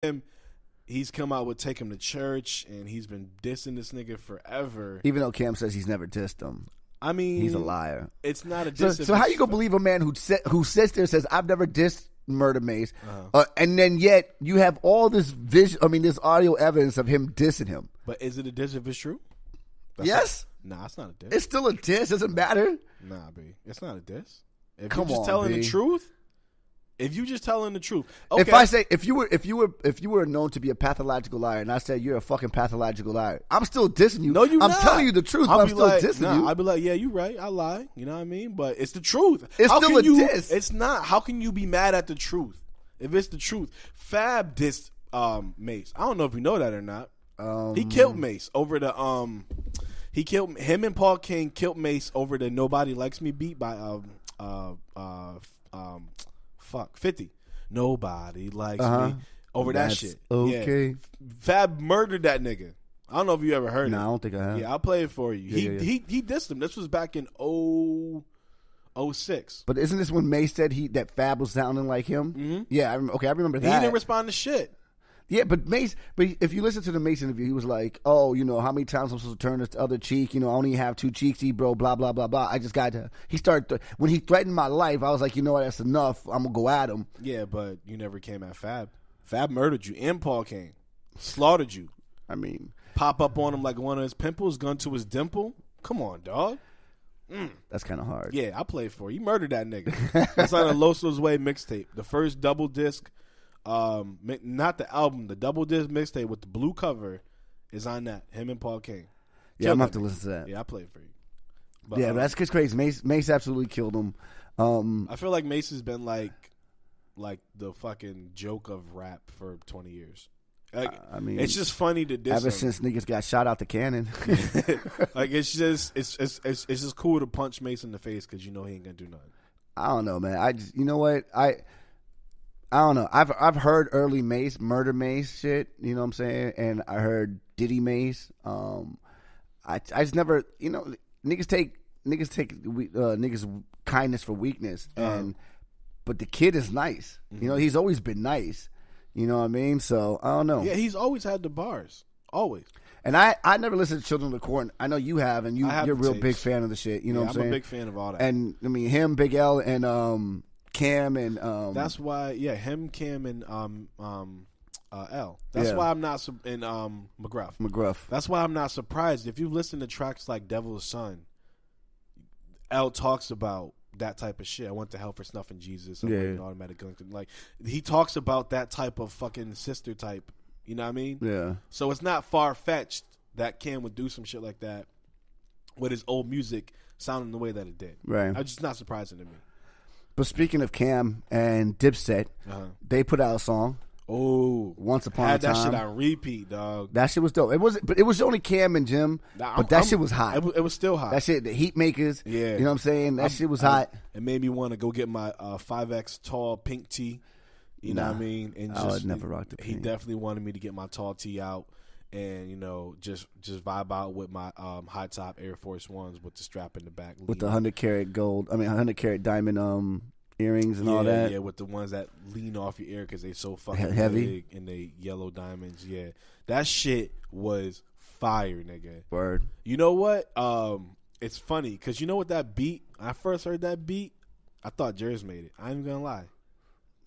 him. He's come out with Take Him to Church, and he's been dissing this nigga forever. Even though Cam says he's never dissed him. I mean, he's a liar. It's not a diss. So how you gonna believe a man who sits there and says, I've never dissed Murder Mace, and then yet you have all this this audio evidence of him dissing him. But is it a diss if it's true? Yes. Nah, it's not a diss. It's still a diss. Doesn't matter. Nah, B. It's not a diss. If Come you're just on, telling B. the truth. If you just telling the truth, okay. If I say if you were known to be a pathological liar, and I said you're a fucking pathological liar, I'm still dissing you. No, you I'm not. telling you the truth, but I'm still dissing you. I'd be like, yeah, you right. I lie. You know what I mean? But it's the truth. It's still a diss. It's not. How can you be mad at the truth if it's the truth? Fab dissed Mace. I don't know if you know that or not. He killed Mace over the He killed him and Paul King killed Mace over the "Nobody Likes Me" beat by 50. Nobody likes me over that shit. Okay. Yeah. Fab murdered that nigga. I don't know if you ever heard it. No, I don't think I have. Yeah, I'll play it for you. Yeah, He dissed him. This was back in 06. But isn't this when Mace said that Fab was sounding like him? Mm-hmm. Yeah, I remember that. He didn't respond to shit. Yeah, but if you listen to the Mace interview, he was like, "Oh, how many times I'm supposed to turn this other cheek? I only have two cheeks, bro. Blah blah blah blah. I just got to." He started when he threatened my life. I was like, what? That's enough. I'm gonna go at him. Yeah, but you never came at Fab. Fab murdered you, and Paul King slaughtered you. I mean, pop up on him like one of his pimples, gun to his dimple. Come on, dog. That's kind of hard. Yeah, I played for you. You murdered that nigga. It's on a Loso's Way mixtape, the first double disc. Not the album, the double disc mixtape with the blue cover is on that. Him and Paul King. Yeah, I'm gonna have to listen to that. Yeah, I played for you. But, yeah, that's just crazy. Mace absolutely killed him. I feel like Mace has been like the fucking joke of rap for 20 years. I mean, it's just funny to diss ever him. since niggas got shot out the cannon. Like it's just cool to punch Mace in the face because he ain't gonna do nothing. I don't know, man. I just what I don't know. I've heard early Mace, Murder Mace shit. You know what I'm saying? And I heard Diddy Mace. I just never. Niggas take niggas kindness for weakness, but the kid is nice. Mm-hmm. He's always been nice. You know what I mean? So I don't know. Yeah, he's always had the bars. Always. And I never listened to Children of the Corn. I know you have, and you're a real big fan of the shit. You know what I'm saying? I'm a big fan of all that. And I mean him, Big L, and Cam and that's why him, Cam, and L. That's why I'm not in McGruff. That's why I'm not surprised if you listen to tracks like Devil's Son. L talks about that type of shit. I went to hell for snuffing Jesus. Automatic gun. Like he talks about that type of fucking sister type. You know what I mean? Yeah. So it's not far fetched that Cam would do some shit like that with his old music sounding the way that it did. Right. It's just not surprising to me. But speaking of Cam and Dipset, they put out a song. Oh, Once Upon a Time. Had that shit on repeat, dog. That shit was dope. It was only Cam and Jim, but that shit was hot. It was still hot. That shit, the Heat Makers. Yeah, you know what I'm saying. That shit was hot. It made me want to go get my 5X tall pink tee. You know what I mean? And I would never rock the pink. He definitely wanted me to get my tall tee out and just vibe out with my high top Air Force Ones with the strap in the back with the 100 karat gold. 100 karat diamond earrings and all that. Yeah, with the ones that lean off your ear because they so fucking heavy big and they yellow diamonds. Yeah, that shit was fire, nigga. Word. You know what? It's funny because you know what that beat. When I first heard that beat, I thought Jers made it. I ain't gonna lie.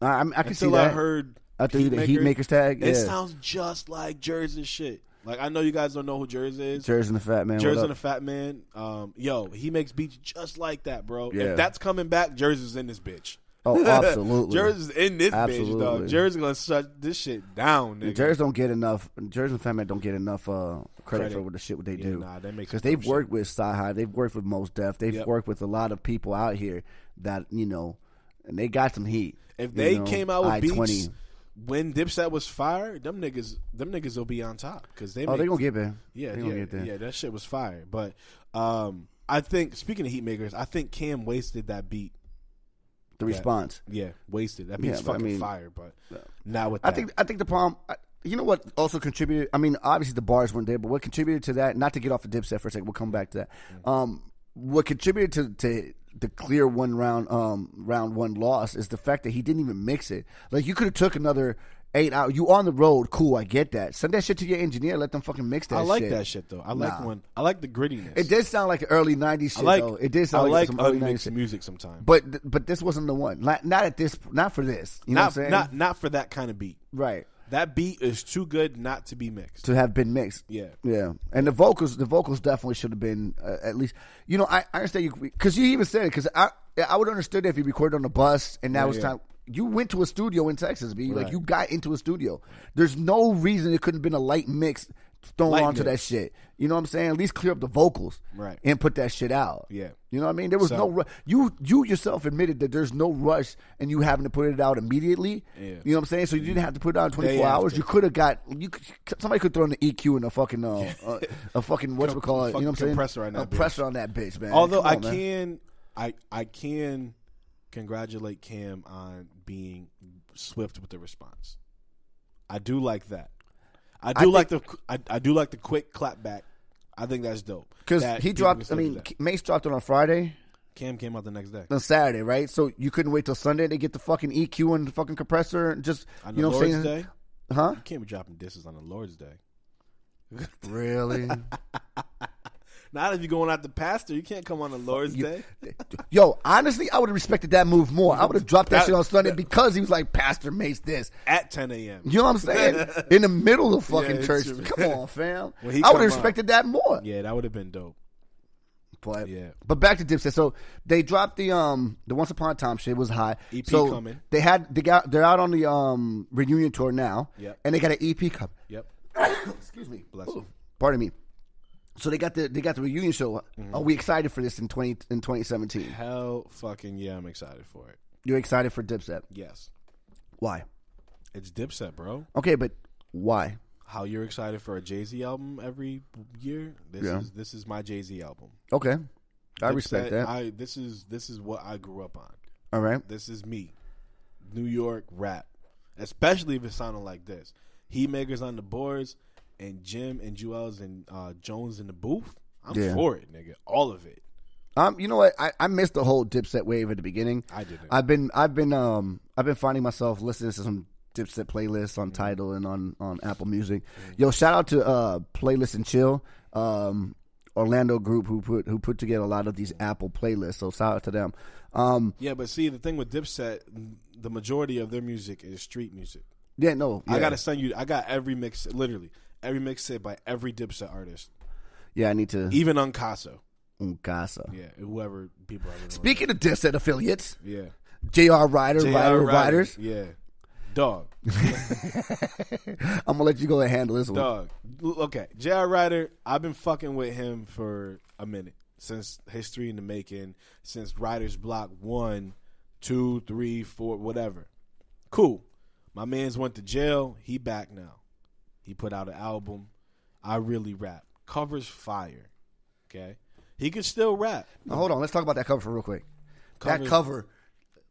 I can see that. I heard after the Heat Makers tag. It sounds just like Jers' shit. Like I know you guys don't know who Jers is. Jers and the Fat Man. Jers and the Fat Man. He makes beats just like that, bro. Yeah. If that's coming back, Jers is in this bitch. Oh, absolutely. Jers is in this bitch, dog. Jers is gonna shut this shit down, nigga. Jers don't get enough. Jers and the Fat Man don't get enough credit for the shit what they do. Nah, they make because they've worked with Sci-Hi, they've worked with Mos Def, they've worked with a lot of people out here that and they got some heat. If they came out with beats when Dipset was fire, them niggas will be on top because they. They're gonna get there. Yeah, that shit was fire. But I think speaking of Heat Makers, I think Cam wasted that beat. The response, wasted. That beat's fucking fire. But now with that, I think the problem. You know what also contributed? I mean, obviously the bars weren't there, but what contributed to that? Not to get off the Dipset for a second, we'll come back to that. What contributed to the clear round one loss is the fact that he didn't even mix it. Like you could have took another 8 hours. You on the road, cool. I get that. Send that shit to your engineer. Let them fucking mix that. I like shit. that shit though. I like the grittiness. It did sound like early '90s shit. Though. It did sound like some early '90s music sometimes. But this wasn't the one. Not for this. You know what I'm saying? Not for that kind of beat. Right. That beat is too good not to be mixed. To have been mixed. Yeah. Yeah. And the vocals definitely should have been at least. You know, I understand you because you even said it because I would have understood if you recorded on the bus and that was time. You went to a studio in Texas, B. Like, you got into a studio. There's no reason it couldn't have been a light mix thrown onto that shit. You know what I'm saying? At least clear up the vocals. Right. And put that shit out. Yeah. You know what I mean? There was no rush. You yourself admitted that there's no rush and you having to put it out immediately. Yeah. You know what I'm saying? So you didn't have to put it out in 24 hours. You could have somebody could throw in the EQ and a fucking, whatchamacallit. You know what I'm saying? Compressor on that bitch. Compressor on that bitch, man. Although I can congratulate Cam on being swift with the response. I do like that. I do like the quick clap back. I think that's dope. Because he dropped. I mean, Mace dropped it on Friday. Cam came out the next day. On Saturday, right? So you couldn't wait till Sunday to get the fucking EQ and the fucking compressor and just on the Lord's Day. Huh? You can't be dropping disses on the Lord's Day. Really? Not if you're going out the pastor. You can't come on the Lord's Day. Yo, honestly, I would have respected that move more. I would have dropped that shit on Sunday because he was like, Pastor Mace this. At 10 a.m. You know what I'm saying? In the middle of fucking church. Come on, fam. I would have respected that more. Yeah, that would have been dope. But back to Dipset. So they dropped the Once Upon a Time shit was hot. EP so coming. They're out on the reunion tour now. Yep. And they got an EP coming. Yep. Excuse me. Bless you. Pardon me. So they got the reunion show. Mm-hmm. Are we excited for this in 2017? Hell fucking yeah, I'm excited for it. You're excited for Dipset? Yes. Why? It's Dipset, bro. Okay, but why? How you're excited for a Jay-Z album every year? This is my Jay-Z album. Okay. I Dipset, respect that. This is what I grew up on. All right. This is me. New York rap. Especially if it sounded like this. Heat makers on the boards. And Jim and Jewels and Jones in the booth, I'm for it, nigga. All of it. You know what? I missed the whole Dipset wave at the beginning. I didn't. I've been finding myself listening to some Dipset playlists on Tidal and on Apple Music. Yo, shout out to Playlist and Chill, Orlando group who put together a lot of these Apple playlists. So shout out to them. Yeah, but see, the thing with Dipset, the majority of their music is street music. Yeah, no. Yeah. I gotta send you. I got every mix, literally. Every mixtape by every Dipset artist. Yeah, I need to. Even Uncasa. Yeah, whoever people are. Speaking of Dipset affiliates. Yeah. J.R. Riders. Yeah. Dog. I'm going to let you go and handle this one. Dog. Okay. J.R. Ryder, I've been fucking with him for a minute. Since History in the Making. Since Writer's Block 1, 2, 3, 4, whatever. Cool. My man's went to jail. He back now. He put out an album. I Really Rap. Cover's fire. Okay? He could still rap. Now, hold on. Let's talk about that cover for real quick. That cover.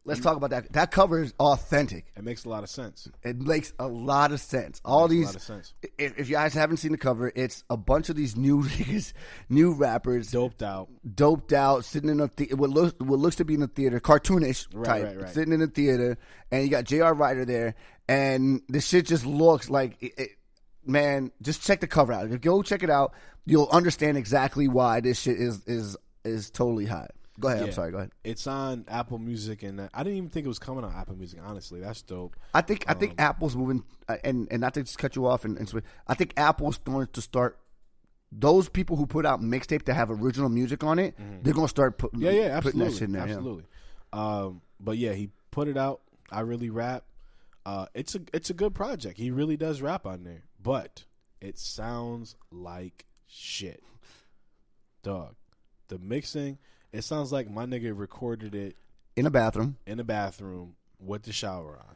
Let's talk about that. That cover is authentic. It makes a lot of sense. It makes a lot of sense. If you guys haven't seen the cover, it's a bunch of these new niggas, new rappers. Doped out, sitting in what looks to be in a theater, cartoonish type. Right. Sitting in a theater, and you got J.R. Ryder there, and the shit just looks like man, just check the cover out. Go check it out. You'll understand exactly why this shit is totally hot. Go ahead. Yeah. I'm sorry. Go ahead. It's on Apple Music, and I didn't even think it was coming on Apple Music. Honestly, that's dope. I think Apple's moving, and not to just cut you off. And I think Apple's going to start. Those people who put out mixtape that have original music on it, they're going to start putting that shit in there. Absolutely. Yeah. But yeah, he put it out. I Really Rap. It's a good project. He really does rap on there, but it sounds like shit, dog. The mixing. It sounds like my nigga recorded it in a bathroom with the shower on.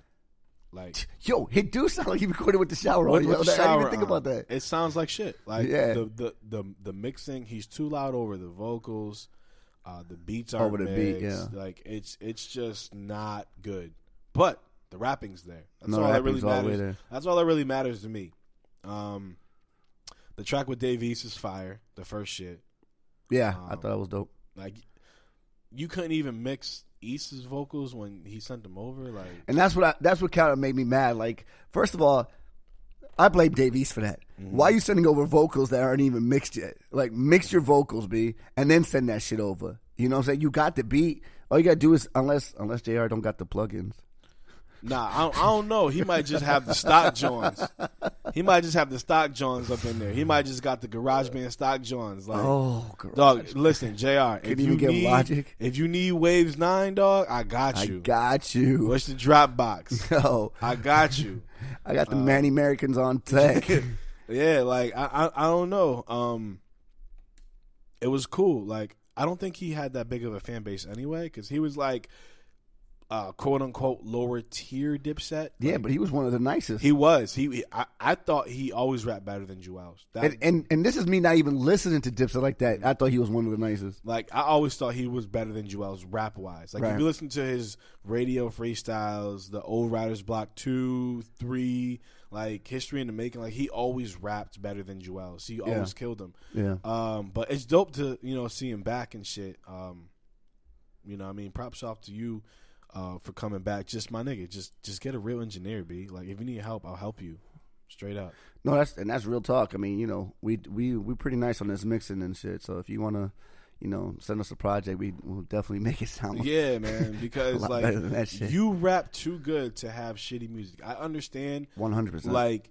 Like, yo, it do sound like he recorded with the shower on. I didn't even think about that. It sounds like shit. Like the mixing, he's too loud over the vocals. The beats are over the beat. Yeah, like it's just not good. But the rapping's there. That's all that really matters. That's all that really matters to me. The track with Dave East is fire. The first shit. Yeah, I thought it was dope. Like, you couldn't even mix East's vocals when he sent them over, like, and that's what kind of made me mad. Like, first of all, I blame Dave East for that. Mm-hmm. Why are you sending over vocals that aren't even mixed yet? Like, mix your vocals, B, and then send that shit over. You know what I'm saying? You got the beat. All you gotta do is, unless JR don't got the plugins. Nah, I don't know. He might just have the stock joints. He might just have the stock joints up in there. He might just got the GarageBand stock joints. Like, dog, listen, JR. If you need Waves 9, dog, I got you. What's the Dropbox? Yo, I got you. I got the Manny Americans on tech. Yeah, like I don't know. It was cool. Like, I don't think he had that big of a fan base anyway, because he was like, quote unquote, lower tier Dipset. Yeah, but he was one of the nicest. He was. I thought he always rapped better than Juelz. And this is me not even listening to Dipset like that. I thought he was one of the nicest. Like, I always thought he was better than Juelz rap wise. Like, right. If you listen to his radio freestyles, the Old Riders Block 2, 3, like History in the Making, like, he always rapped better than Juelz. He always killed him. Yeah. But it's dope to, see him back and shit. Props off to you. For coming back. Just my nigga, just get a real engineer, B. Like, if you need help, I'll help you. Straight up. No, that's real talk. I mean, we pretty nice on this mixing and shit. So if you wanna, send us a project, we'll definitely make it sound. Yeah, man. Because like, you rap too good to have shitty music. I understand 100%. Like,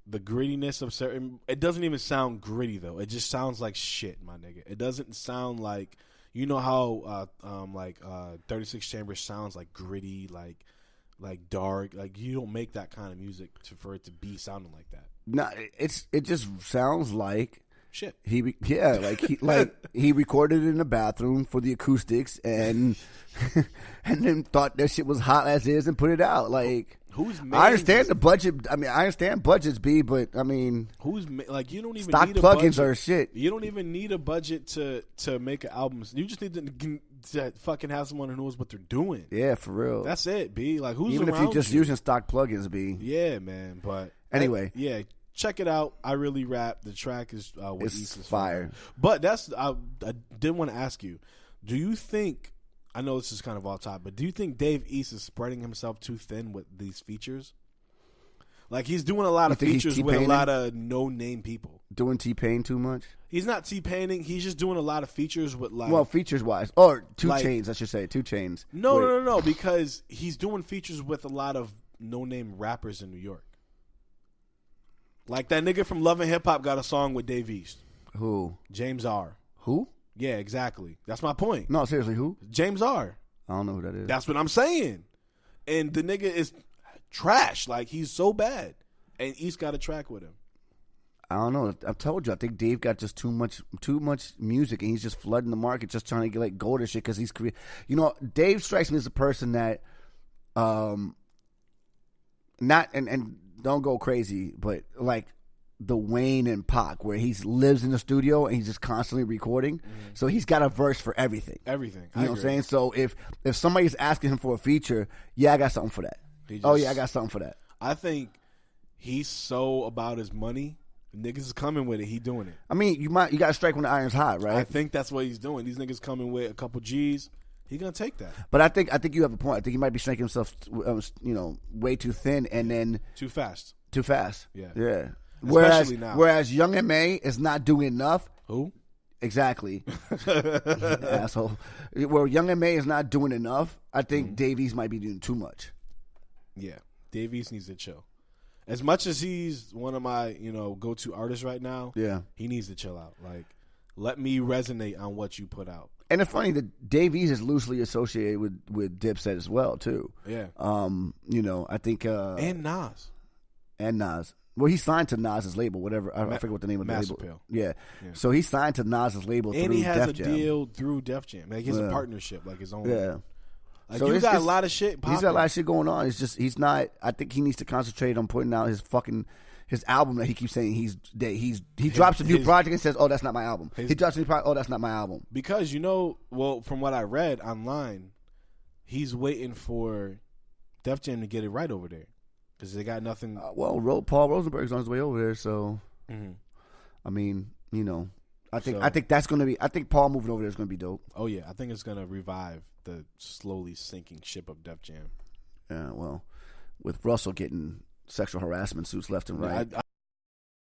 the grittiness of certain. It doesn't even sound gritty though. It just sounds like shit, my nigga. It doesn't sound like. You know how 36 Chambers sounds like gritty, like dark. Like, you don't make that kind of music for it to be sounding like that. No, it just sounds like shit. He recorded it in the bathroom for the acoustics and then thought that shit was hot as is and put it out. Like, I understand the budget. I mean, I understand budgets, B, but I mean, you don't even stock need a plugins budget. Are shit. You don't even need a budget to make an album. You just need to fucking have someone who knows what they're doing. Yeah, for real. That's it, B. Like, who's even around if you're just using stock plugins, B. Yeah, man. But anyway, yeah. Check it out. I Really Rap. The track is it's fire. But I did want to ask you, do you think, I know this is kind of off top, but do you think Dave East is spreading himself too thin with these features? Like, he's doing a lot of features with a lot of no-name people. Doing T-Pain too much? He's not T-Paining. He's just doing a lot of features with, like... Well, features-wise. Or 2 Chainz, I should say. 2 Chainz. No, because he's doing features with a lot of no-name rappers in New York. Like, that nigga from Love and Hip Hop got a song with Dave East. Who? James R. Who? Yeah, exactly. That's my point. No, seriously, who? James R. I don't know who that is. That's what I'm saying. And the nigga is trash. Like, he's so bad. And East got a track with him. I don't know. I told you. I think Dave got just too much music, and he's just flooding the market, just trying to get like gold and shit because he's Dave strikes me as a person that, not and don't go crazy, but like the Wayne and Pac, where he lives in the studio and he's just constantly recording. Mm-hmm. So he's got a verse for everything. Everything. You know what I'm saying? So if somebody's asking him for a feature, yeah, I got something for that. I got something for that. I think he's so about his money. Niggas is coming with it. He doing it. I mean, you got to strike when the iron's hot, right? I think that's what he's doing. These niggas coming with a couple G's. He gonna take that. But I think you have a point. I think he might be striking himself, way too thin and then too fast. Yeah. Especially now. Whereas Young M.A. is not doing enough. Who? Exactly. Asshole. Where Young M.A. is not doing enough, I think Dave East might be doing too much. Yeah, Dave East needs to chill. As much as he's one of my, go-to artists right now, yeah, he needs to chill out. Like, let me resonate on what you put out. And it's funny that Dave East is loosely associated with Dipset as well, too. Yeah. I think and Nas. Well, he signed to Nas's label, whatever. I forget what the name of the label. Appeal. Yeah. So he signed to Nas's label and through Def Jam. And he has a deal through Def Jam. Like, he has a partnership, like his own. Yeah. Like, so you got a lot of shit popping. He's got a lot of shit going on. It's just he's not. I think he needs to concentrate on putting out his album that he keeps saying he drops a new project and says, "Oh, that's not my album." He drops a new project. Oh, that's not my album. Because from what I read online, he's waiting for Def Jam to get it right over there because they got nothing. Paul Rosenberg's on his way over there, so I mean, I think that's gonna be. I think Paul moving over there is gonna be dope. Oh yeah, I think it's gonna revive the slowly sinking ship of Def Jam. Yeah, well, with Russell getting sexual harassment suits left and right.